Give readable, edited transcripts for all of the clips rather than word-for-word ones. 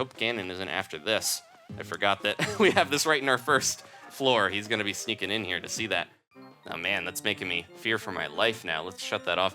hope Ganon isn't after this. I forgot that we have this right in our first floor. He's gonna be sneaking in here to see that. Oh man, that's making me fear for my life now. Let's shut that off.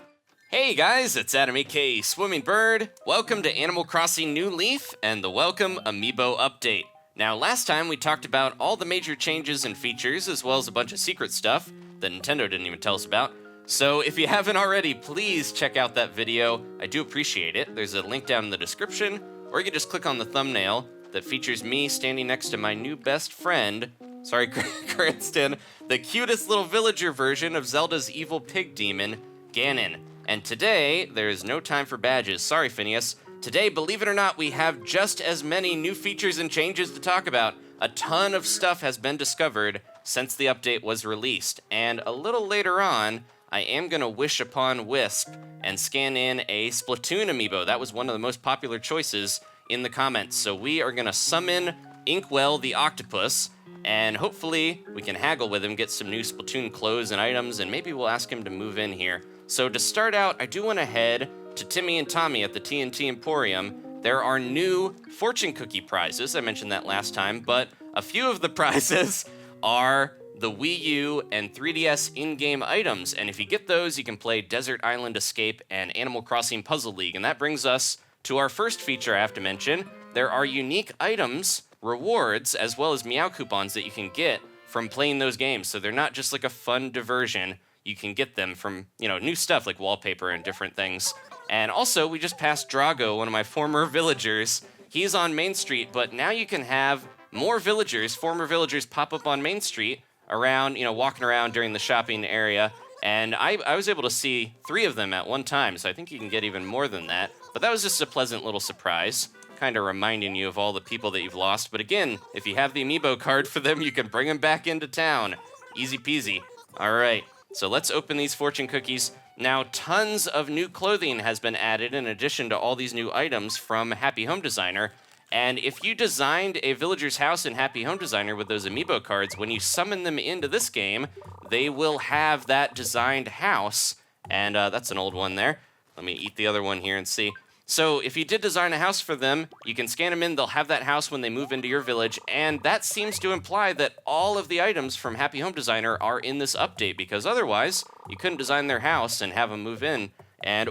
Hey guys, it's Adam aka Swimming Bird. Welcome to Animal Crossing New Leaf and the Welcome Amiibo Update. Now, last time we talked about all the major changes and features, as well as a bunch of secret stuff that Nintendo didn't even tell us about. So if you haven't already, please check out that video. I do appreciate it. There's a link down in the description, or you can just click on the thumbnail that features me standing next to my new best friend, sorry, Cranston, the cutest little villager version of Zelda's evil pig demon, Ganon. And today, there is no time for badges. Sorry, Phineas. Today, believe it or not, we have just as many new features and changes to talk about. A ton of stuff has been discovered since the update was released. And a little later on, I am going to wish upon Wisp and scan in a Splatoon amiibo. That was one of the most popular choices in the comments. So we are going to summon Inkwell the octopus, and hopefully we can haggle with him, get some new Splatoon clothes and items, and maybe we'll ask him to move in here. So to start out, I do want to head to Timmy and Tommy at the TNT Emporium. There are new fortune cookie prizes. I mentioned that last time, but a few of the prizes are the Wii U and 3DS in-game items. And if you get those, you can play Desert Island Escape and Animal Crossing Puzzle League. And that brings us to our first feature I have to mention. There are unique items, rewards, as well as Meow coupons that you can get from playing those games. So they're not just like a fun diversion. You can get them from, new stuff like wallpaper and different things. And also, we just passed Drago, one of my former villagers. He's on Main Street, but now you can have more villagers, former villagers, pop up on Main Street around, walking around during the shopping area. And I was able to see 3 of them at one time, so I think you can get even more than that. But that was just a pleasant little surprise, kind of reminding you of all the people that you've lost. But again, if you have the amiibo card for them, you can bring them back into town. Easy peasy. All right. So let's open these fortune cookies. Now, tons of new clothing has been added in addition to all these new items from Happy Home Designer. And if you designed a villager's house in Happy Home Designer with those amiibo cards, when you summon them into this game, they will have that designed house. And that's an old one there. Let me eat the other one here and see. So if you did design a house for them, you can scan them in. They'll have that house when they move into your village. And that seems to imply that all of the items from Happy Home Designer are in this update, because otherwise you couldn't design their house and have them move in. And,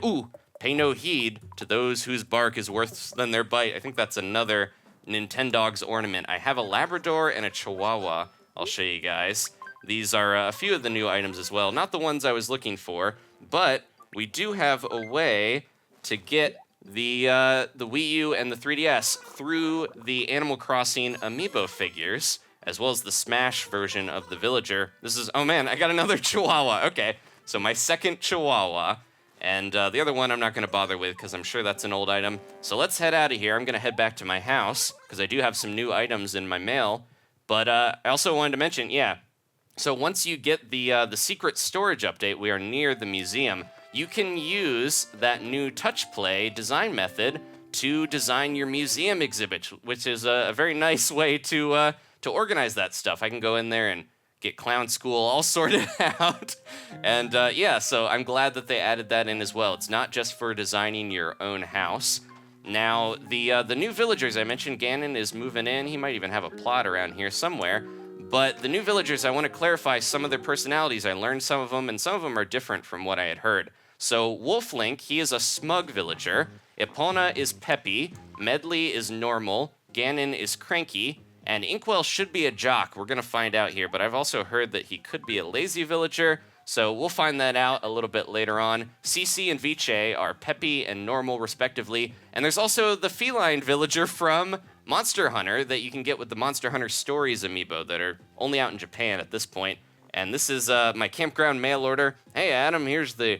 pay no heed to those whose bark is worse than their bite. I think that's another Nintendogs ornament. I have a Labrador and a Chihuahua. I'll show you guys. These are a few of the new items as well. Not the ones I was looking for, but we do have a way to get the Wii U and the 3DS through the Animal Crossing amiibo figures, as well as the Smash version of the villager. This is, oh man, I got another Chihuahua. Okay, so my second Chihuahua, and the other one I'm not going to bother with because I'm sure that's an old item. So let's head out of here. I'm going to head back to my house because I do have some new items in my mail. But I also wanted to mention, so once you get the secret storage update, we are near the museum. You can use that new touch play design method to design your museum exhibit, which is a very nice way to organize that stuff. I can go in there and get clown school all sorted out. And so I'm glad that they added that in as well. It's not just for designing your own house. Now, the new villagers, I mentioned Ganon is moving in. He might even have a plot around here somewhere. But the new villagers, I want to clarify some of their personalities. I learned some of them, and some of them are different from what I had heard. So Wolflink, he is a smug villager. Epona is peppy. Medley is normal. Ganon is cranky. And Inkwell should be a jock. We're going to find out here. But I've also heard that he could be a lazy villager. So we'll find that out a little bit later on. Cece and Viche are peppy and normal, respectively. And there's also the feline villager from Monster Hunter that you can get with the Monster Hunter Stories amiibo that are only out in Japan at this point. And this is my campground mail order. Hey, Adam, here's the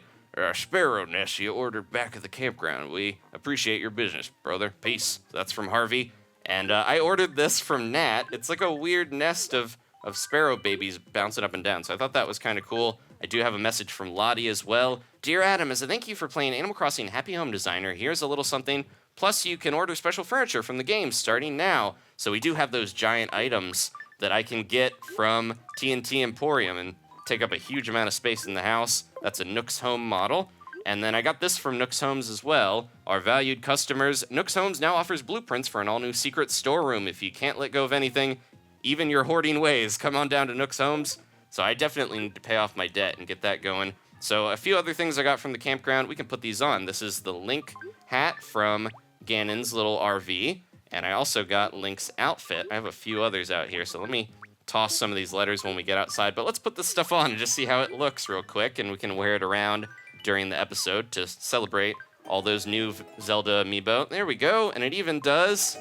sparrow nest you ordered back at the campground. We appreciate your business, brother. Peace. That's from Harvey. And I ordered this from Nat. It's like a weird nest of sparrow babies bouncing up and down. So I thought that was kind of cool. I do have a message from Lottie as well. Dear Adam, as a thank you for playing Animal Crossing Happy Home Designer, here's a little something. Plus, you can order special furniture from the game starting now. So we do have those giant items that I can get from TNT Emporium and take up a huge amount of space in the house. That's a Nook's Home model. And then I got this from Nooks Homes as well. Our valued customers, Nooks Homes now offers blueprints for an all-new secret storeroom. If you can't let go of anything, even your hoarding ways, come on down to Nooks Homes. So I definitely need to pay off my debt and get that going. So a few other things I got from the campground. We can put these on. This is the Link hat from Ganon's little RV. And I also got Link's outfit. I have a few others out here, so let me toss some of these letters when we get outside. But let's put this stuff on and just see how it looks real quick, and we can wear it around during the episode to celebrate all those new Zelda amiibo. There we go, and it even does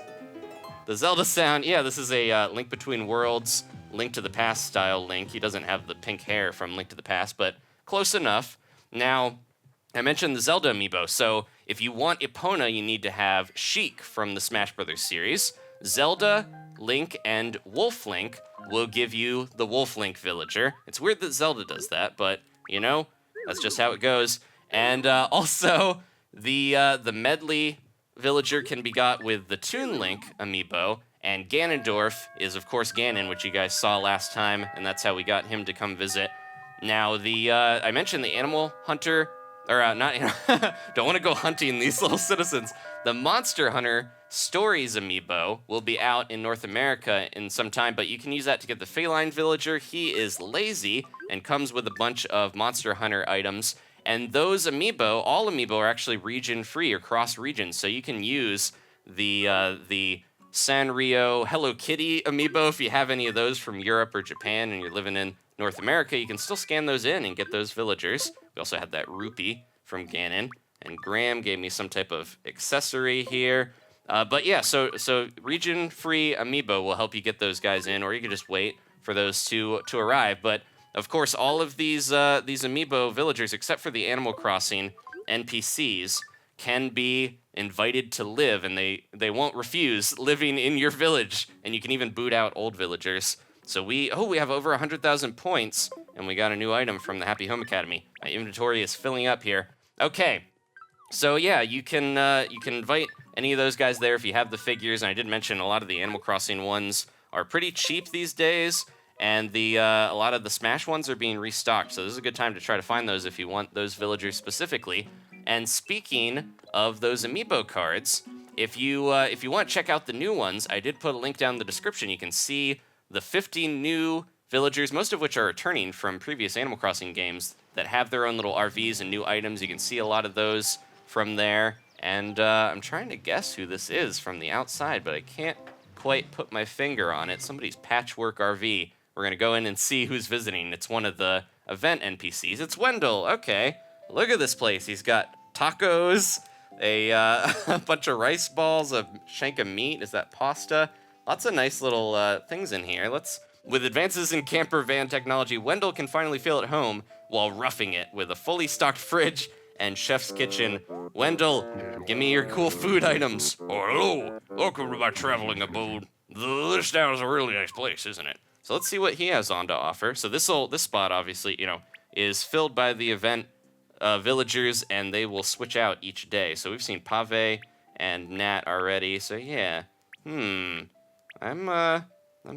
the Zelda sound. Yeah, this is a Link Between Worlds, Link to the Past style Link. He doesn't have the pink hair from Link to the Past, but close enough. Now, I mentioned the Zelda amiibo, so if you want Epona, you need to have Sheik from the Smash Brothers series. Zelda, Link, and Wolf Link will give you the Wolf Link villager. It's weird that Zelda does that, but, you know, that's just how it goes. And also, the Medley villager can be got with the Toon Link amiibo, and Ganondorf is, of course, Ganon, which you guys saw last time, and that's how we got him to come visit. Now, I mentioned the Animal Hunter, or not, don't want to go hunting these little citizens. The Monster Hunter Stories amiibo will be out in North America in some time, but you can use that to get the Feline Villager. He is lazy and comes with a bunch of Monster Hunter items. And those amiibo, all amiibo are actually region-free or cross-region, so you can use the Sanrio Hello Kitty amiibo if you have any of those from Europe or Japan and you're living in North America. You can still scan those in and get those villagers. We also had that rupee from Ganon, and Graham gave me some type of accessory here. But yeah, so region-free amiibo will help you get those guys in, or you can just wait for those to arrive. But of course, all of these amiibo villagers, except for the Animal Crossing NPCs, can be invited to live, and they won't refuse living in your village. And you can even boot out old villagers. So we have over 100,000 points, and we got a new item from the Happy Home Academy. My inventory is filling up here. Okay, so yeah, you can invite any of those guys there if you have the figures. And I did mention a lot of the Animal Crossing ones are pretty cheap these days, and a lot of the Smash ones are being restocked. So this is a good time to try to find those if you want those villagers specifically. And speaking of those amiibo cards, if you want to check out the new ones, I did put a link down in the description. You can see the 50 new villagers, most of which are returning from previous Animal Crossing games that have their own little RVs and new items. You can see a lot of those from there. And I'm trying to guess who this is from the outside, but I can't quite put my finger on it. Somebody's patchwork RV. We're going to go in and see who's visiting. It's one of the event NPCs. It's Wendell. Okay. Look at this place. He's got tacos, a bunch of rice balls, a shank of meat. Is that pasta? Lots of nice little things in here. With advances in camper van technology, Wendell can finally feel at home while roughing it with a fully stocked fridge and chef's kitchen. Wendell, give me your cool food items. Oh, hello. Welcome to my traveling abode. This town is a really nice place, isn't it? So let's see what he has on to offer. So this spot, obviously, is filled by the event villagers, and they will switch out each day. So we've seen Pave and Nat already. So yeah, I'm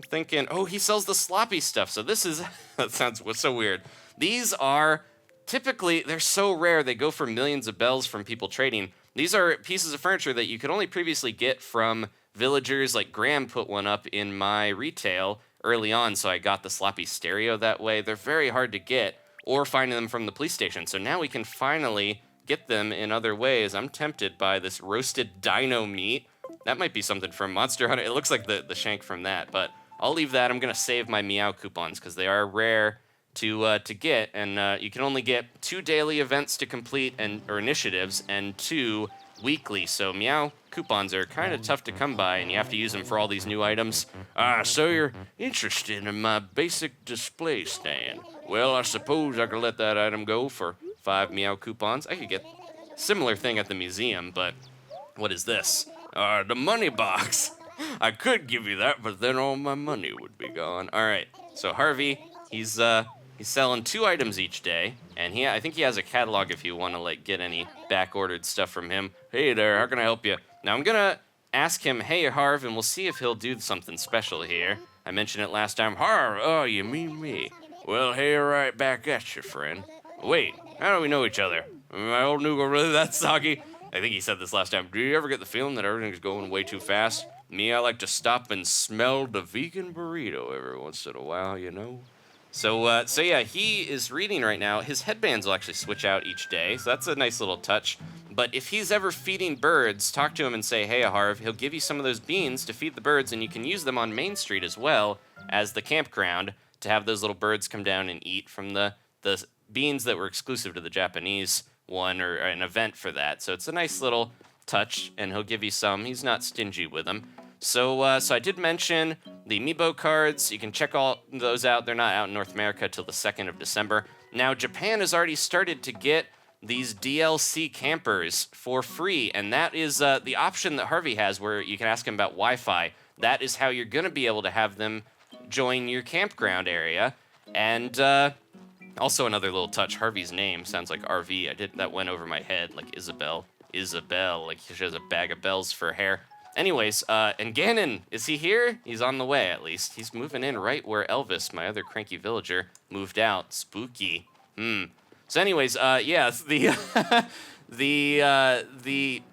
thinking, he sells the sloppy stuff. So this is, that sounds so weird. These are typically, they're so rare, they go for millions of bells from people trading. These are pieces of furniture that you could only previously get from villagers. Like Graham put one up in my retail early on, so I got the sloppy stereo that way. They're very hard to get, or finding them from the police station. So now we can finally get them in other ways. I'm tempted by this roasted dino meat. That might be something from Monster Hunter. It looks like the shank from that, but I'll leave that. I'm gonna save my Meow coupons because they are rare to get, and you can only get 2 daily events to complete or initiatives, and 2 weekly. So Meow coupons are kind of tough to come by, and you have to use them for all these new items. So you're interested in my basic display stand? Well, I suppose I could let that item go for 5 Meow coupons. I could get similar thing at the museum, but what is this? The money box. I could give you that, but then all my money would be gone. All right, so Harvey, he's selling 2 items each day, and I think he has a catalog if you want to get any back-ordered stuff from him. Hey there, how can I help you? Now I'm gonna ask him, hey Harv, and we'll see if he'll do something special here. I mentioned it last time. Harv, oh, you mean me? Well, hey, right back at you, friend. Wait, how do we know each other? My old nougat really that soggy? I think he said this last time. Do you ever get the feeling that everything's going way too fast? Me, I like to stop and smell the vegan burrito every once in a while, you know? So yeah, he is reading right now. His headbands will actually switch out each day, so that's a nice little touch. But if he's ever feeding birds, talk to him and say, hey, Harv, he'll give you some of those beans to feed the birds, and you can use them on Main Street as well as the campground to have those little birds come down and eat from the beans that were exclusive to the Japanese one or an event for that. So it's a nice little touch, and he'll give you some. He's not stingy with them. So I did mention the amiibo cards. You can check all those out. They're not out in North America till the 2nd of December. Now, Japan has already started to get these DLC campers for free, and that is the option that Harvey has where you can ask him about Wi-Fi. That is how you're going to be able to have them join your campground area. And also another little touch, Harvey's name sounds like RV. That went over my head, like Isabel, like she has a bag of bells for hair. Anyways, and Ganon, is he here? He's on the way, at least. He's moving in right where Elvis, my other cranky villager, moved out. Spooky. So anyways, yeah, the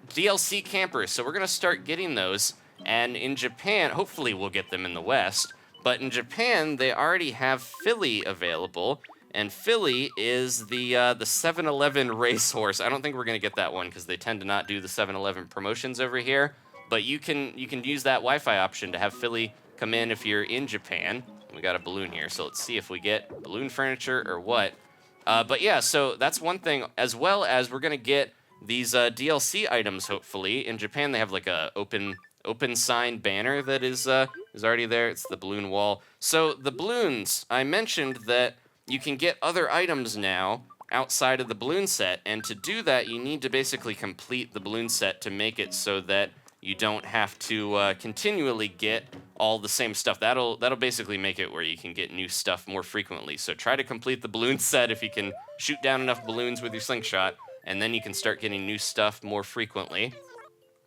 DLC campers. So we're going to start getting those. And in Japan, hopefully we'll get them in the West. But in Japan, they already have Philly available. And Philly is the 7-Eleven racehorse. I don't think we're going to get that one because they tend to not do the 7-Eleven promotions over here. But you can use that Wi-Fi option to have Philly come in if you're in Japan. We got a balloon here, so let's see if we get balloon furniture or what. But yeah, so that's one thing, as well as we're gonna get these DLC items. Hopefully, in Japan they have like a open sign banner that is already there. It's the balloon wall. So the balloons, I mentioned that you can get other items now outside of the balloon set, and to do that, you need to basically complete the balloon set to make it so that you don't have to continually get all the same stuff. That'll basically make it where you can get new stuff more frequently. So try to complete the balloon set if you can shoot down enough balloons with your slingshot, and then you can start getting new stuff more frequently.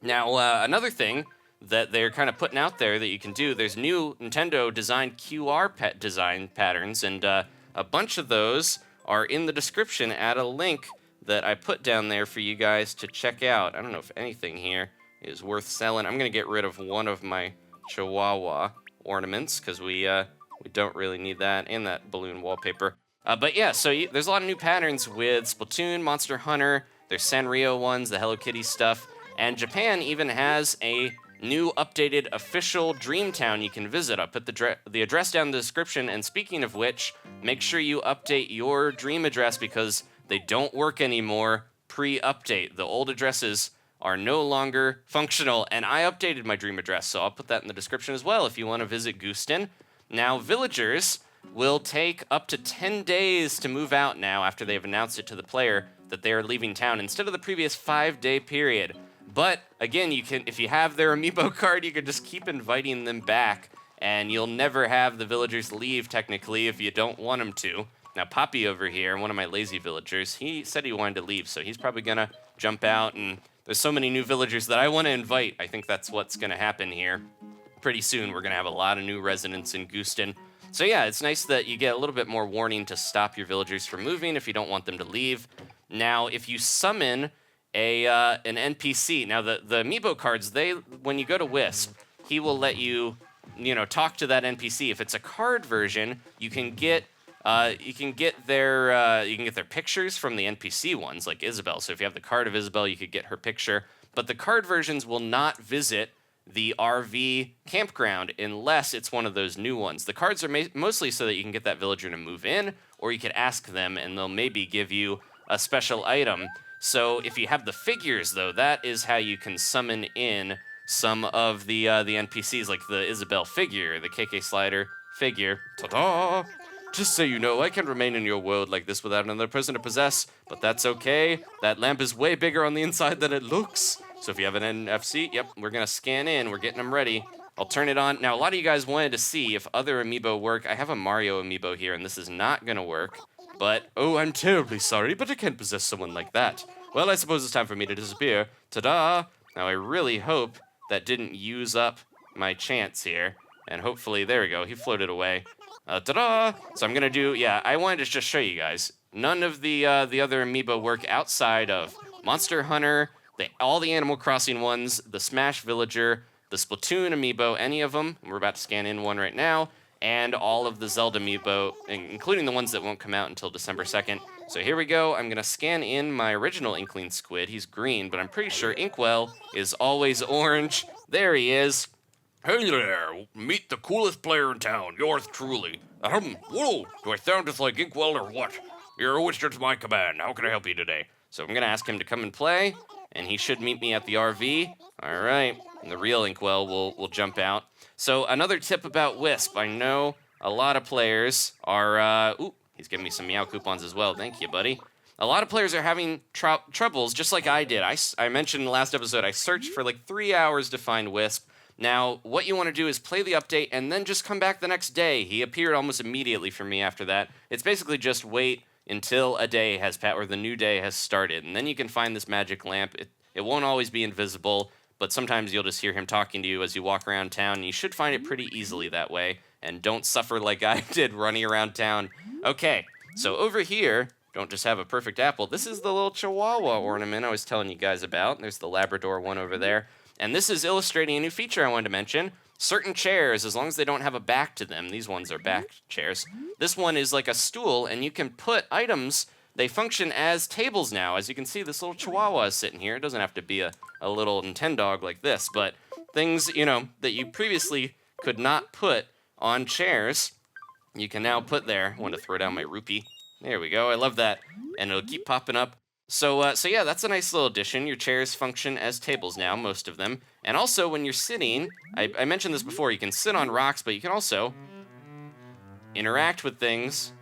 Now, another thing that they're kind of putting out there that you can do, there's new Nintendo designed QR design patterns, and a bunch of those are in the description at a link that I put down there for you guys to check out. I don't know if anything here is worth selling. I'm gonna get rid of one of my Chihuahua ornaments because we don't really need that, and that balloon wallpaper. But yeah, so there's a lot of new patterns with Splatoon, Monster Hunter. There's Sanrio ones, the Hello Kitty stuff, and Japan even has a new updated official Dream Town you can visit. I'll put the address down in the description. And speaking of which, make sure you update your Dream address because they don't work anymore pre-update. The old addresses are no longer functional, and I updated my Dream address, so I'll put that in the description as well if you want to visit Gooseton. Now, villagers will take up to 10 days to move out now after they've announced it to the player that they are leaving town instead of the previous 5-day period. But again, you can, if you have their amiibo card, you can just keep inviting them back, and you'll never have the villagers leave technically if you don't want them to. Now, Poppy over here, one of my lazy villagers, he said he wanted to leave, so he's probably gonna jump out, and there's so many new villagers that I want to invite. I think that's what's going to happen here. Pretty soon, we're going to have a lot of new residents in Gooseton. So yeah, it's nice that you get a little bit more warning to stop your villagers from moving if you don't want them to leave. Now, if you summon an NPC, now the amiibo cards, when you go to Wisp, he will let you talk to that NPC. If it's a card version, you can get their pictures from the NPC ones, like Isabel. So if you have the card of Isabel, you could get her picture. But the card versions will not visit the RV campground unless it's one of those new ones. The cards are mostly so that you can get that villager to move in, or you could ask them and they'll maybe give you a special item. So if you have the figures, though, that is how you can summon in some of the NPCs, like the Isabel figure, the KK Slider figure. Ta-da! Just so you know, I can remain in your world like this without another person to possess, but that's okay. That lamp is way bigger on the inside than it looks. So if you have an NFC, yep, we're gonna scan in, we're getting them ready. I'll turn it on. Now, a lot of you guys wanted to see if other amiibo work. I have a Mario amiibo here, and this is not gonna work. But, oh, I'm terribly sorry, but I can't possess someone like that. Well, I suppose it's time for me to disappear. Ta-da! Now, I really hope that didn't use up my chance here. And hopefully, there we go, he floated away. Ta-da! So I'm gonna do, yeah, I wanted to just show you guys. none of the other amiibo work outside of Monster Hunter, all the Animal Crossing ones, the Smash Villager, the Splatoon amiibo, any of them. We're about to scan in one right now, and all of the Zelda amiibo, including the ones that won't come out until December 2nd. So here we go. I'm going to scan in my original Inkling Squid. He's green, but I'm pretty sure Inkwell is always orange. There he is. Hey there, meet the coolest player in town, yours truly. Whoa, do I sound just like Inkwell or what? You're always just my command. How can I help you today? So I'm going to ask him to come and play, and he should meet me at the RV. All right, and the real Inkwell will jump out. So another tip about Wisp. I know a lot of players are, he's giving me some Meow coupons as well. Thank you, buddy. A lot of players are having troubles, just like I did. I mentioned in the last episode, I searched for like 3 hours to find Wisp. Now, what you want to do is play the update and then just come back the next day. He appeared almost immediately for me after that. It's basically just wait until a day has passed or the new day has started, and then you can find this magic lamp. It won't always be invisible, but sometimes you'll just hear him talking to you as you walk around town, and you should find it pretty easily that way, and don't suffer like I did running around town. Okay, so over here, don't just have a perfect apple. This is the little Chihuahua ornament I was telling you guys about. There's the Labrador one over there. And this is illustrating a new feature I wanted to mention. Certain chairs, as long as they don't have a back to them, these ones are back chairs. This one is like a stool, and you can put items. They function as tables now. As you can see, this little Chihuahua is sitting here. It doesn't have to be a little Nintendog like this, but things, that you previously could not put on chairs, you can now put there. I want to throw down my rupee. There we go. I love that. And it'll keep popping up. So yeah, that's a nice little addition. Your chairs function as tables now, most of them. And also, when you're sitting, I mentioned this before, you can sit on rocks, but you can also interact with things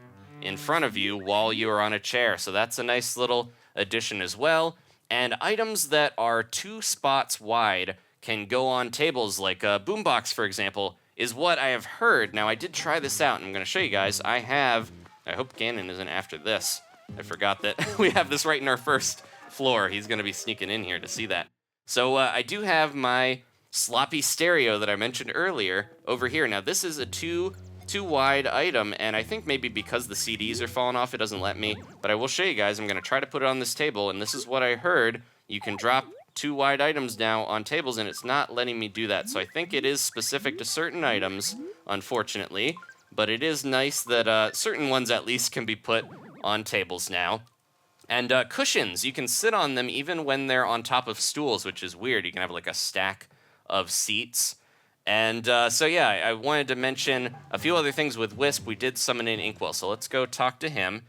in front of you while you are on a chair. So that's a nice little addition as well. And items that are 2 spots wide can go on tables, like a boombox, for example, is what I have heard. Now, I did try this out, and I'm going to show you guys. I hope Ganon isn't after this. I forgot that we have this right in our first floor. He's going to be sneaking in here to see that. So I do have my sloppy stereo that I mentioned earlier over here. Now, this is a two wide item, and I think maybe because the CDs are falling off, it doesn't let me. But I will show you guys. I'm going to try to put it on this table, and this is what I heard. You can drop 2 wide items now on tables, and it's not letting me do that. So I think it is specific to certain items, unfortunately. But it is nice that certain ones at least can be put on tables now. And cushions, you can sit on them even when they're on top of stools, which is weird. You can have like a stack of seats. And so yeah, I wanted to mention a few other things with Wisp. We did summon in Inkwell, so let's go talk to him.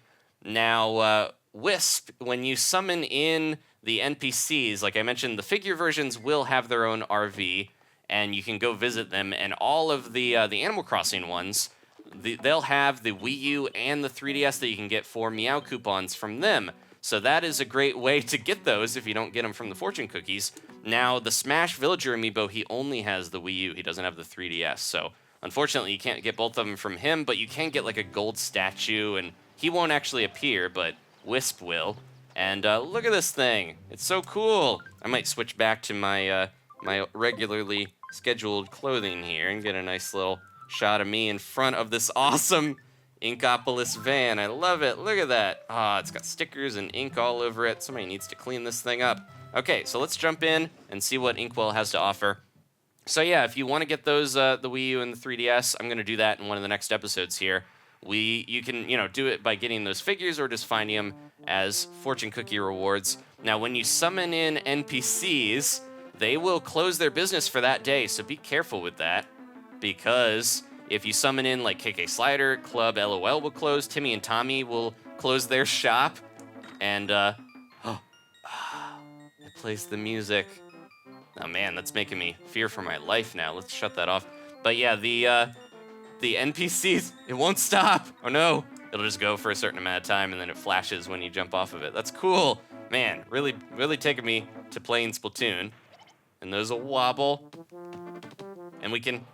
Now, Wisp, when you summon in the NPCs, like I mentioned, the figure versions will have their own RV, and you can go visit them. And all of the Animal Crossing ones, they'll have the Wii U and the 3DS that you can get for Meow coupons from them. So that is a great way to get those if you don't get them from the fortune cookies. Now, the Smash Villager amiibo, he only has the Wii U. He doesn't have the 3DS. So unfortunately, you can't get both of them from him, but you can get like a gold statue, and he won't actually appear, but Wisp will. And look at this thing. It's so cool. I might switch back to my my regularly scheduled clothing here and get a nice little shot of me in front of this awesome Inkopolis van. I love it. Look at that. It's got stickers and ink all over it. Somebody needs to clean this thing up. Okay, so let's jump in and see what Inkwell has to offer. So yeah, if you want to get those, the Wii U and the 3DS, I'm going to do that in one of the next episodes here. You can, do it by getting those figures or just finding them as fortune cookie rewards. Now, when you summon in NPCs, they will close their business for that day, so be careful with that. Because if you summon in like KK Slider, Club LOL will close, Timmy and Tommy will close their shop, and it plays the music. Oh man, that's making me fear for my life now. Let's shut that off. But yeah, the NPCs, it won't stop. Oh no, it'll just go for a certain amount of time and then it flashes when you jump off of it. That's cool. Man, really taking me to playing Splatoon. And those will wobble. And we can...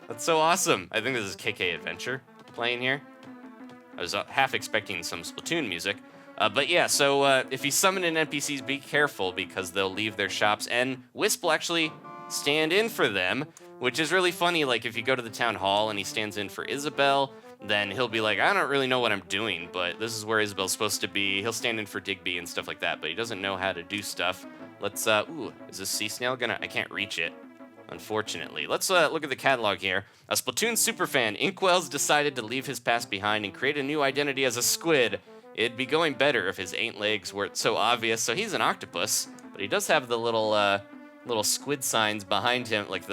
That's so awesome. I think this is KK Adventure playing here. I was half expecting some Splatoon music. But yeah, so if you summon in NPCs, be careful because they'll leave their shops, and Wisp will actually stand in for them, which is really funny. Like if you go to the town hall and he stands in for Isabelle, then he'll be like, I don't really know what I'm doing, but this is where Isabel's supposed to be. He'll stand in for Digby and stuff like that, but he doesn't know how to do stuff. Let's, ooh, is this sea snail gonna, I can't reach it, unfortunately. Let's look at the catalog here. A Splatoon superfan, Inkwell's decided to leave his past behind and create a new identity as a squid. It'd be going better if his 8 legs weren't so obvious. So he's an octopus, but he does have the little squid signs behind him, like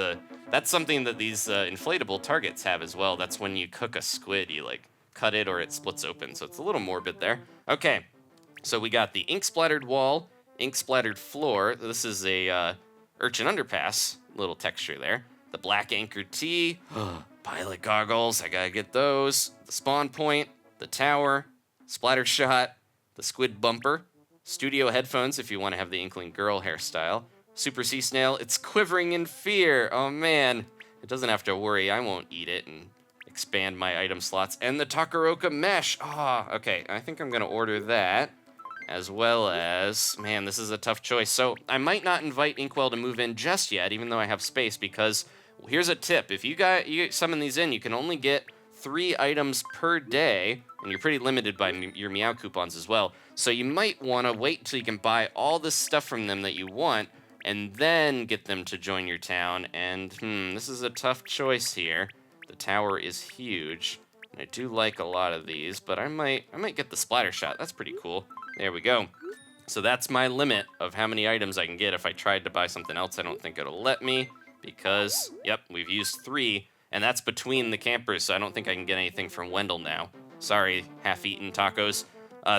that's something that these inflatable targets have as well. That's when you cook a squid, you like cut it or it splits open. So it's a little morbid there. Okay, so we got the ink splattered wall, ink splattered floor. This is a urchin underpass, little texture there. The black anchored tee, pilot goggles, I gotta get those. The spawn point, the tower, splatter shot, the squid bumper, studio headphones if you want to have the Inkling girl hairstyle. Super sea snail, it's quivering in fear. Oh man, it doesn't have to worry. I won't eat it and expand my item slots. And the Takaroka mesh. Okay, I think I'm gonna order that. As well as, man, this is a tough choice. So I might not invite Inkwell to move in just yet, even though I have space, because here's a tip. If you summon these in, you can only get 3 items per day, and you're pretty limited by your Meow coupons as well. So you might want to wait till you can buy all this stuff from them that you want, and then get them to join your town. And this is a tough choice here. The tower is huge, and I do like a lot of these, but I might get the splatter shot. That's pretty cool. There we go. So that's my limit of how many items I can get. If I tried to buy something else, I don't think it'll let me, because, yep, we've used 3, and that's between the campers, so I don't think I can get anything from Wendell now. Sorry, half-eaten tacos.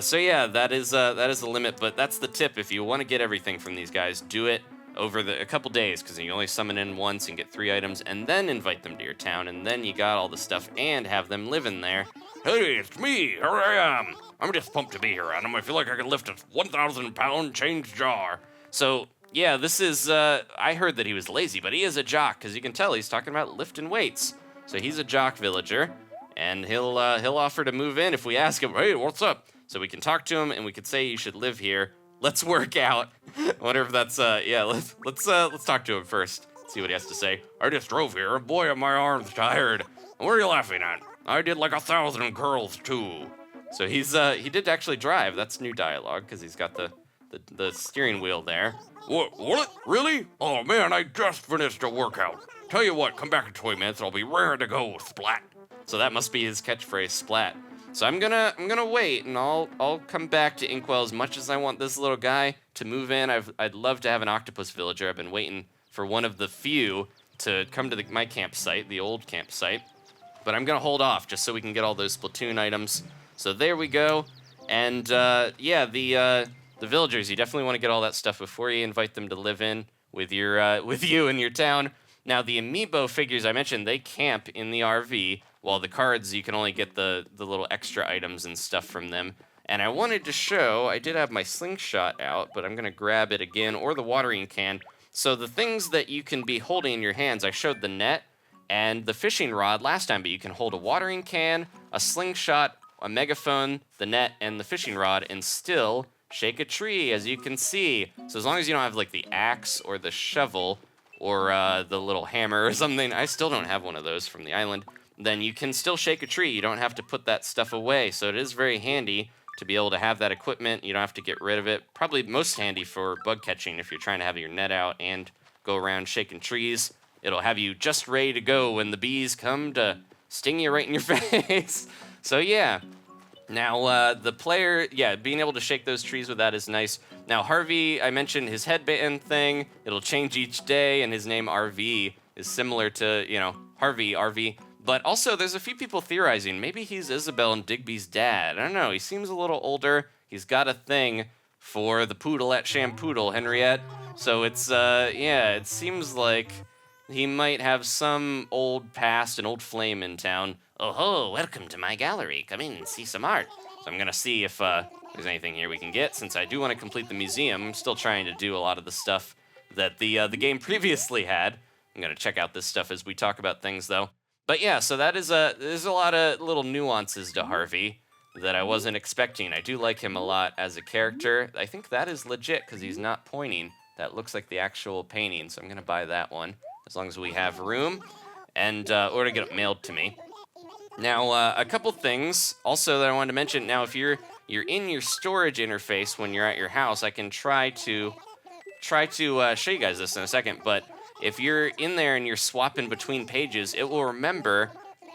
So yeah, that is the limit, but that's the tip. If you want to get everything from these guys, do it over a couple days, because you only summon in once and get 3 items, and then invite them to your town, and then you got all the stuff and have them live in there. Hey, it's me. Here I am. I'm just pumped to be here, Adam. I feel like I can lift a 1,000-pound change jar. So yeah, this is, I heard that he was lazy, but he is a jock, because you can tell he's talking about lifting weights. So he's a jock villager, and he'll offer to move in if we ask him, hey, what's up? So we can talk to him, and we could say you should live here. Let's work out. I wonder if that's, yeah, let's talk to him first. See what he has to say. I just drove here, and boy, are my arms tired. What are you laughing at? I did like 1,000 curls, too. So he did actually drive. That's new dialogue, because he's got the steering wheel there. What? Really? Oh, man, I just finished a workout. Tell you what, come back in 20 minutes, I'll be raring to go, splat. So that must be his catchphrase, splat. So I'm gonna wait, and I'll come back to Inkwell as much as I want this little guy to move in. I'd love to have an octopus villager. I've been waiting for one of the few to come to my campsite, the old campsite. But I'm gonna hold off just so we can get all those Splatoon items. So there we go. And yeah, the villagers, you definitely want to get all that stuff before you invite them to live in with you in your town. Now the amiibo figures I mentioned, they camp in the RV, while the cards, you can only get the little extra items and stuff from them. And I wanted to show, I did have my slingshot out, but I'm gonna grab it again, or the watering can. So the things that you can be holding in your hands, I showed the net and the fishing rod last time, but you can hold a watering can, a slingshot, a megaphone, the net, and the fishing rod, and still shake a tree, as you can see. So as long as you don't have like the axe or the shovel or the little hammer or something, I still don't have one of those from the island, then you can still shake a tree. You don't have to put that stuff away. So it is very handy to be able to have that equipment. You don't have to get rid of it. Probably most handy for bug catching if you're trying to have your net out and go around shaking trees. It'll have you just ready to go when the bees come to sting you right in your face. So yeah. Now, the player, yeah, being able to shake those trees with that is nice. Now, Harvey, I mentioned his headband thing. It'll change each day, and his name RV is similar to, Harvey, RV. But also, there's a few people theorizing maybe he's Isabel and Digby's dad. I don't know. He seems a little older. He's got a thing for the poodle at Shampoodle, Henriette. So it's, yeah, it seems like he might have some old past, an old flame in town. Oh, welcome to my gallery. Come in and see some art. So I'm going to see if there's anything here we can get, since I do want to complete the museum. I'm still trying to do a lot of the stuff that the game previously had. I'm going to check out this stuff as we talk about things, though. But yeah, so there's a lot of little nuances to Harvey that I wasn't expecting. I do like him a lot as a character. I think that is legit because he's not pointing. That looks like the actual painting, so I'm going to buy that one as long as we have room, and or to get it mailed to me. Now, a couple things also that I wanted to mention. Now, if you're in your storage interface when you're at your house, I can try to show you guys this in a second. But if you're in there and you're swapping between pages, it will remember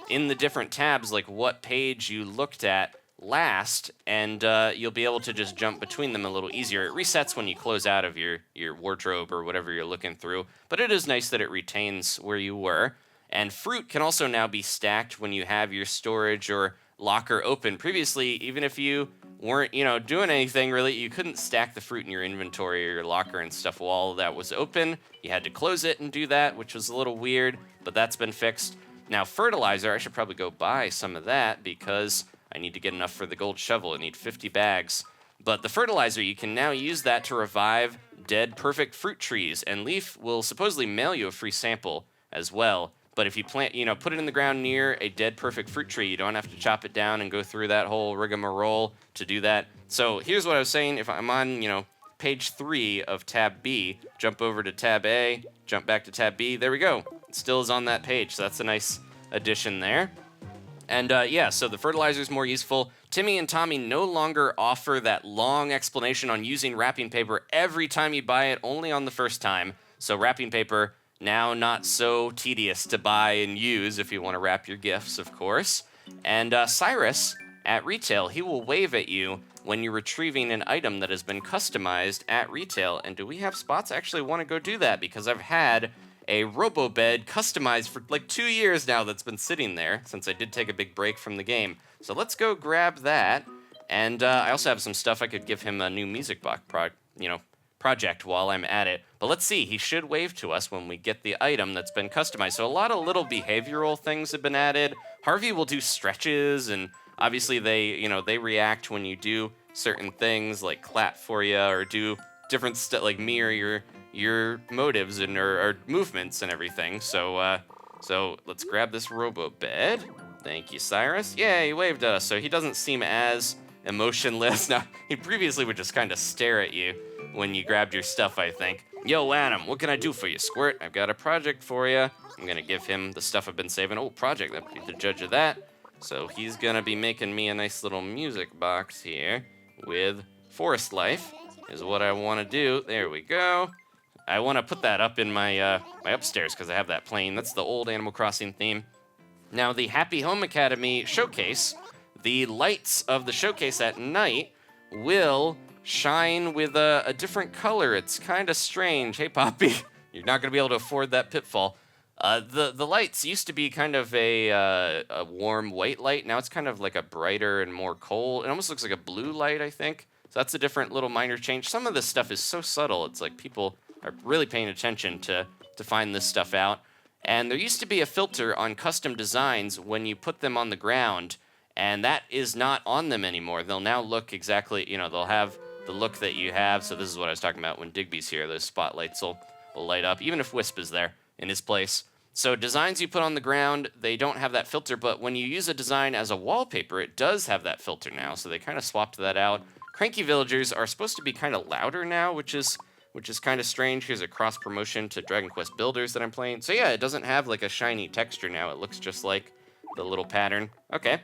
in the different tabs like what page you looked at last, and you'll be able to just jump between them a little easier. It resets when you close out of your wardrobe or whatever you're looking through, but it is nice that it retains where you were. And fruit can also now be stacked when you have your storage or locker open. Previously, even if you weren't, doing anything really, you couldn't stack the fruit in your inventory or your locker and stuff while that was open. You had to close it and do that, which was a little weird, but that's been fixed. Now, fertilizer, I should probably go buy some of that because I need to get enough for the gold shovel. I need 50 bags. But the fertilizer, you can now use that to revive dead perfect fruit trees, and Leaf will supposedly mail you a free sample as well. But if you plant, put it in the ground near a dead perfect fruit tree, you don't have to chop it down and go through that whole rigmarole to do that. So here's what I was saying. If I'm on, page 3 of tab B, jump over to tab A, jump back to tab B, there we go. It still is on that page, so that's a nice addition there. And so the fertilizer is more useful. Timmy and Tommy no longer offer that long explanation on using wrapping paper every time you buy it, only on the first time. So wrapping paper now not so tedious to buy and use if you want to wrap your gifts, of course. And Cyrus, at retail, he will wave at you when you're retrieving an item that has been customized at retail. And do we have spots? I actually want to go do that because I've had a robo bed customized for like 2 years now that's been sitting there since I did take a big break from the game. So let's go grab that. And I also have some stuff I could give him a new music box project while I'm at it. But let's see, he should wave to us when we get the item that's been customized. So a lot of little behavioral things have been added. Harvey will do stretches, and obviously they react when you do certain things like clap for you or do different stuff like mirror your motives and or movements and everything. So let's grab this robo bed. Thank you, Cyrus. Yeah, he waved at us, so he doesn't seem as emotionless. Now, he previously would just kind of stare at you when you grabbed your stuff, I think. Yo, Adam, what can I do for you, Squirt? I've got a project for you. I'm gonna give him the stuff I've been saving. Oh, project, I'll be the judge of that. So he's gonna be making me a nice little music box here with Forest Life is what I wanna do. There we go. I wanna put that up in my my upstairs because I have that playing. That's the old Animal Crossing theme. Now, the Happy Home Academy showcase, the lights of the showcase at night will shine with a different color. It's kind of strange. Hey, Poppy, you're not going to be able to afford that pitfall. The lights used to be kind of a warm white light. Now it's kind of like a brighter and more cold. It almost looks like a blue light, I think. So that's a different little minor change. Some of this stuff is so subtle. It's like people are really paying attention to find this stuff out. And there used to be a filter on custom designs when you put them on the ground, and that is not on them anymore. They'll now look exactly, they'll have the look that you have. So this is what I was talking about when Digby's here. Those spotlights will light up, even if Wisp is there in his place. So designs you put on the ground, they don't have that filter, but when you use a design as a wallpaper, it does have that filter now. So they kind of swapped that out. Cranky Villagers are supposed to be kind of louder now, which is kind of strange. Here's a cross promotion to Dragon Quest Builders that I'm playing. So yeah, it doesn't have like a shiny texture now. It looks just like the little pattern. Okay.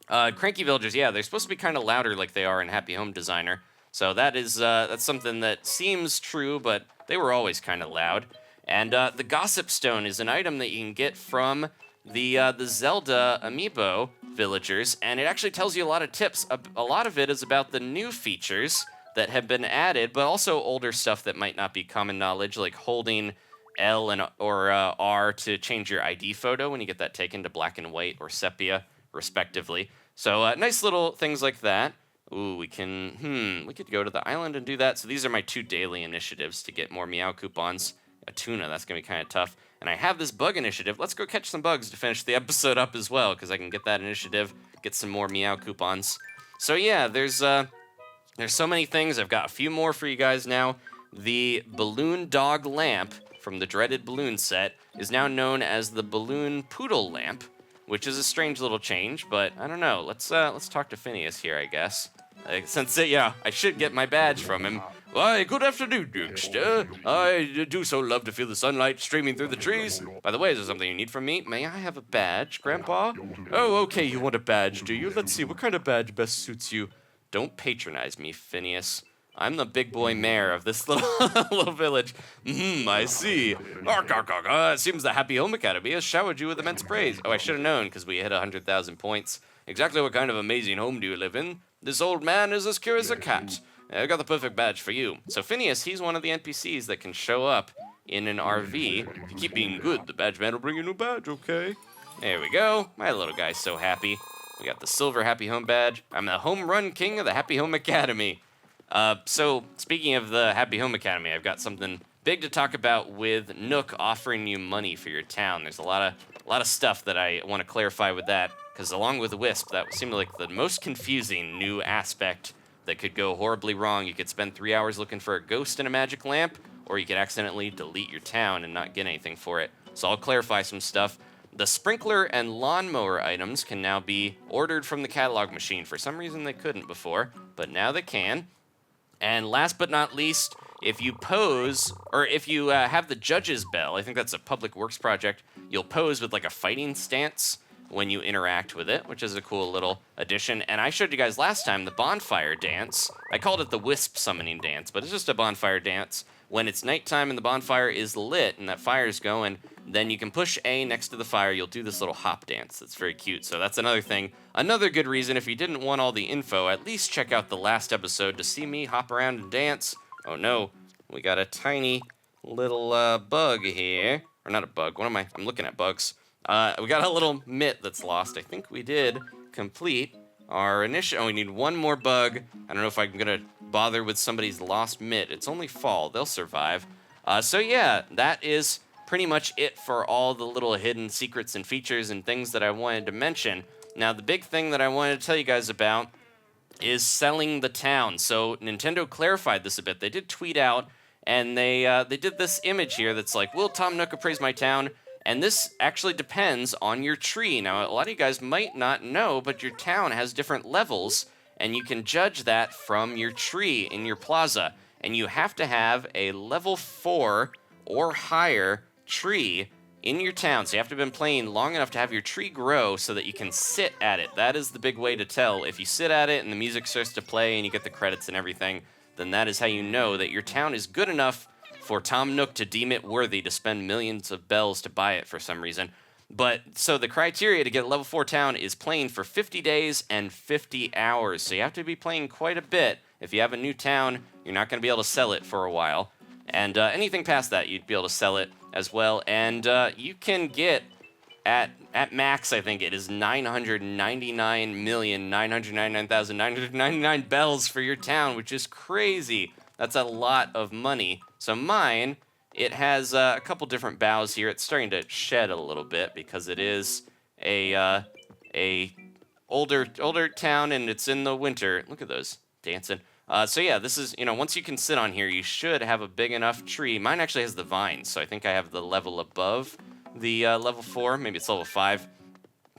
Cranky Villagers, yeah, they're supposed to be kind of louder like they are in Happy Home Designer. So that is that's something that seems true, but they were always kind of loud. And the Gossip Stone is an item that you can get from the Zelda amiibo villagers, and it actually tells you a lot of tips. A lot of it is about the new features that have been added, but also older stuff that might not be common knowledge, like holding L or R to change your ID photo when you get that taken to black and white or sepia, respectively. So nice little things like that. Ooh, we could go to the island and do that. So these are my 2 daily initiatives to get more Meow coupons. A tuna, that's gonna be kind of tough. And I have this bug initiative. Let's go catch some bugs to finish the episode up as well, because I can get that initiative, get some more Meow coupons. So yeah, there's so many things. I've got a few more for you guys now. The Balloon Dog Lamp from the dreaded balloon set is now known as the Balloon Poodle Lamp, which is a strange little change, but I don't know. Let's talk to Phineas here, I guess. Since I should get my badge from him. Why, good afternoon, youngster. I do so love to feel the sunlight streaming through the trees. By the way, is there something you need from me? May I have a badge, Grandpa? Oh, okay, you want a badge, do you? Let's see, what kind of badge best suits you? Don't patronize me, Phineas. I'm the big boy mayor of this little little village. I see. Ark, ark, ark. It seems the Happy Home Academy has showered you with immense praise. Oh, I should have known, because we hit 100,000 points. Exactly what kind of amazing home do you live in? This old man is as curious as a cat. I got the perfect badge for you. So Phineas, he's one of the NPCs that can show up in an RV. If you keep being good, the badge man will bring you a new badge, okay? There we go. My little guy's so happy. We got the silver Happy Home badge. I'm the home run king of the Happy Home Academy. So speaking of the Happy Home Academy, I've got something big to talk about with Nook offering you money for your town. There's a lot of stuff that I want to clarify with that, because along with the Wisp, that seemed like the most confusing new aspect that could go horribly wrong. You could spend 3 hours looking for a ghost in a magic lamp, or you could accidentally delete your town and not get anything for it. So I'll clarify some stuff. The sprinkler and lawnmower items can now be ordered from the catalog machine. For some reason they couldn't before, but now they can. And last but not least, if you pose, or if you have the judge's bell, I think that's a public works project, you'll pose with like a fighting stance when you interact with it, which is a cool little addition. And I showed you guys last time the bonfire dance. I called it the Wisp summoning dance, but it's just a bonfire dance. When it's nighttime and the bonfire is lit and that fire's going, then you can push A next to the fire. You'll do this little hop dance. That's very cute. So that's another thing. Another good reason, if you didn't want all the info, at least check out the last episode to see me hop around and dance. Oh no, we got a tiny little bug here. Or not a bug, what am I? I'm looking at bugs. We got a little mitt that's lost. I think we did complete our initial. Oh, we need one more bug. I don't know if I'm gonna bother with somebody's lost mitt. It's only fall. They'll survive. So yeah, that is pretty much it for all the little hidden secrets and features and things that I wanted to mention. Now, the big thing that I wanted to tell you guys about is selling the town. So Nintendo clarified this a bit. They did tweet out, and they did this image here that's like, will Tom Nook appraise my town? And this actually depends on your tree. Now, a lot of you guys might not know, but your town has different levels, and you can judge that from your tree in your plaza. And you have to have a level 4 or higher tree in your town. So you have to have been playing long enough to have your tree grow so that you can sit at it. That is the big way to tell. If you sit at it and the music starts to play and you get the credits and everything, then that is how you know that your town is good enough for Tom Nook to deem it worthy to spend millions of bells to buy it for some reason. But so the criteria to get a level 4 town is playing for 50 days and 50 hours. So you have to be playing quite a bit. If you have a new town, you're not going to be able to sell it for a while. And anything past that, you'd be able to sell it as well. And you can get, at max, I think it is 999,999,999 bells for your town, which is crazy. That's a lot of money. So mine, it has a couple different bows here. It's starting to shed a little bit because it is a older town and it's in the winter. Look at those dancing. So yeah, this is, once you can sit on here, you should have a big enough tree. Mine actually has the vines, so I think I have the level above the level 4. Maybe it's level 5.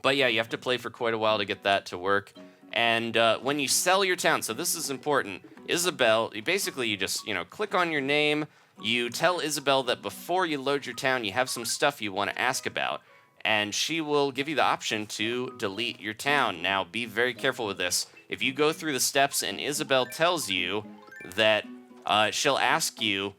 But yeah, you have to play for quite a while to get that to work. And when you sell your town, so this is important, Isabelle, you just, click on your name. You tell Isabelle that before you load your town, you have some stuff you want to ask about. And she will give you the option to delete your town. Now, be very careful with this. If you go through the steps and Isabelle tells you that she'll ask you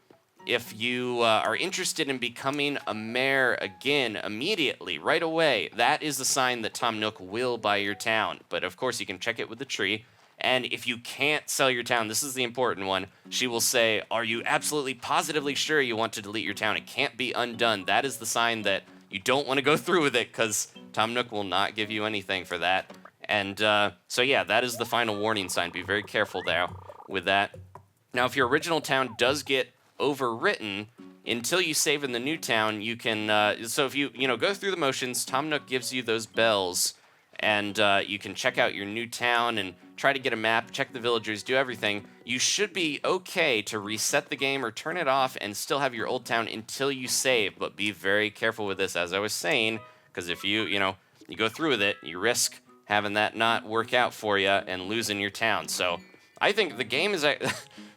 if you are interested in becoming a mayor again immediately, right away, that is the sign that Tom Nook will buy your town. But of course, you can check it with the tree. And if you can't sell your town, this is the important one, she will say, are you absolutely positively sure you want to delete your town? It can't be undone. That is the sign that you don't want to go through with it, because Tom Nook will not give you anything for that. And so yeah, that is the final warning sign. Be very careful there with that. Now, if your original town does get overwritten, until you save in the new town, you can, so if you go through the motions, Tom Nook gives you those bells, and you can check out your new town and try to get a map, check the villagers, do everything. You should be okay to reset the game or turn it off and still have your old town until you save, but be very careful with this, as I was saying, because if you go through with it, you risk having that not work out for you and losing your town. So I think the game is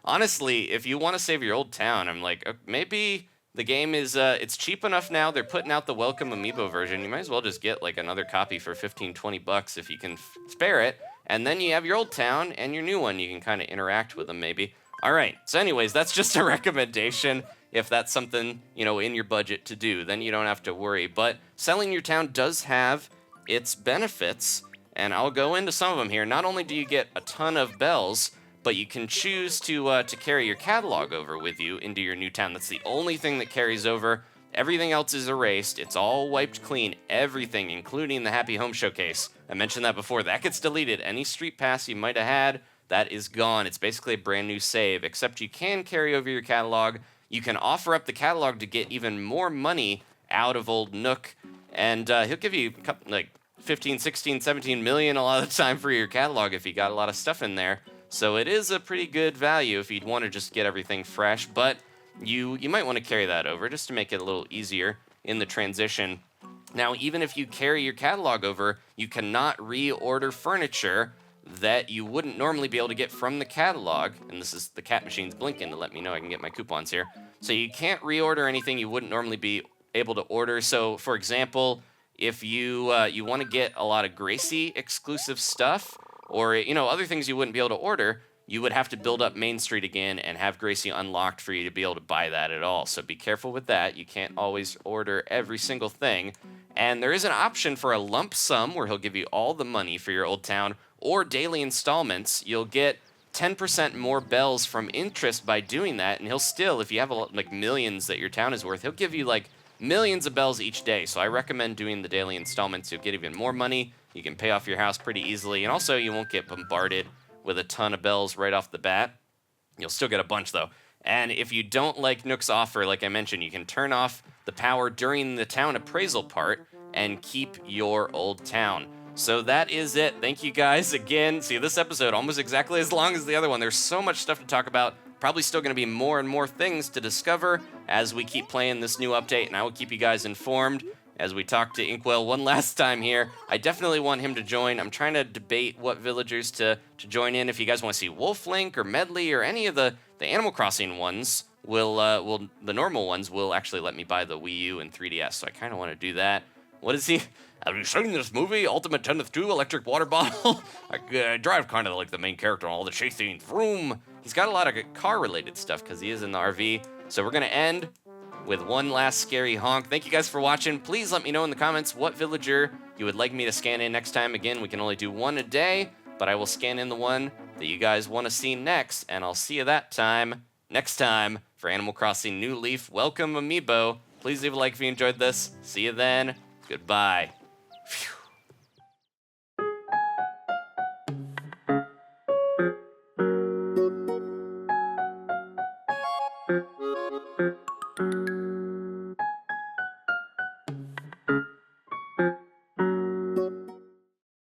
honestly, if you want to save your old town, I'm like, maybe the game is it's cheap enough now. They're putting out the welcome amiibo version. You might as well just get like another copy for 15, 20 bucks if you can spare it. And then you have your old town and your new one. You can kind of interact with them maybe. All right. So anyways, that's just a recommendation. If that's something, you know, in your budget to do, then you don't have to worry. But selling your town does have its benefits, and I'll go into some of them here. Not only do you get a ton of bells, but you can choose to carry your catalog over with you into your new town. That's the only thing that carries over. Everything else is erased. It's all wiped clean. Everything, including the Happy Home Showcase. I mentioned that before. That gets deleted. Any street pass you might have had, that is gone. It's basically a brand new save, except you can carry over your catalog. You can offer up the catalog to get even more money out of old Nook, and he'll give you like 15, 16, 17 million a lot of the time for your catalog if you got a lot of stuff in there. So it is a pretty good value if you'd want to just get everything fresh, but you might want to carry that over just to make it a little easier in the transition. Now, even if you carry your catalog over, you cannot reorder furniture that you wouldn't normally be able to get from the catalog. And this is the cat machine's blinking to let me know I can get my coupons here. So you can't reorder anything you wouldn't normally be able to order. So, for example, if you you want to get a lot of Gracie exclusive stuff, or you know other things you wouldn't be able to order, you would have to build up Main Street again and have Gracie unlocked for you to be able to buy that at all. So be careful with that. You can't always order every single thing. And there is an option for a lump sum where he'll give you all the money for your old town, or daily installments. You'll get 10% more bells from interest by doing that, and he'll still, if you have like millions that your town is worth, he'll give you like millions of bells each day. So I recommend doing the daily installments. You'll get even more money. You can pay off your house pretty easily, and also you won't get bombarded with a ton of bells right off the bat. You'll still get a bunch though. And if you don't like Nook's offer, like I mentioned, you can turn off the power during the town appraisal part and keep your old town. So that is it. Thank you guys again. See, this episode almost exactly as long as the other one. There's so much stuff to talk about. Probably still going to be more and more things to discover as we keep playing this new update, and I will keep you guys informed as we talk to Inkwell one last time here. I definitely want him to join. I'm trying to debate what villagers to join in. If you guys want to see Wolf Link or Medley or any of the Animal Crossing ones, the normal ones will actually let me buy the Wii U and 3DS, so I kind of want to do that. What is he? Have you seen this movie, Ultimate 10th 2 Electric Water Bottle? I drive kind of like the main character on all the chasing vroom. He's got a lot of car-related stuff because he is in the RV. So we're going to end with one last scary honk. Thank you guys for watching. Please let me know in the comments what villager you would like me to scan in next time. Again, we can only do one a day, but I will scan in the one that you guys want to see next, and I'll see you next time for Animal Crossing New Leaf Welcome Amiibo. Please leave a like if you enjoyed this. See you then. Goodbye. Phew.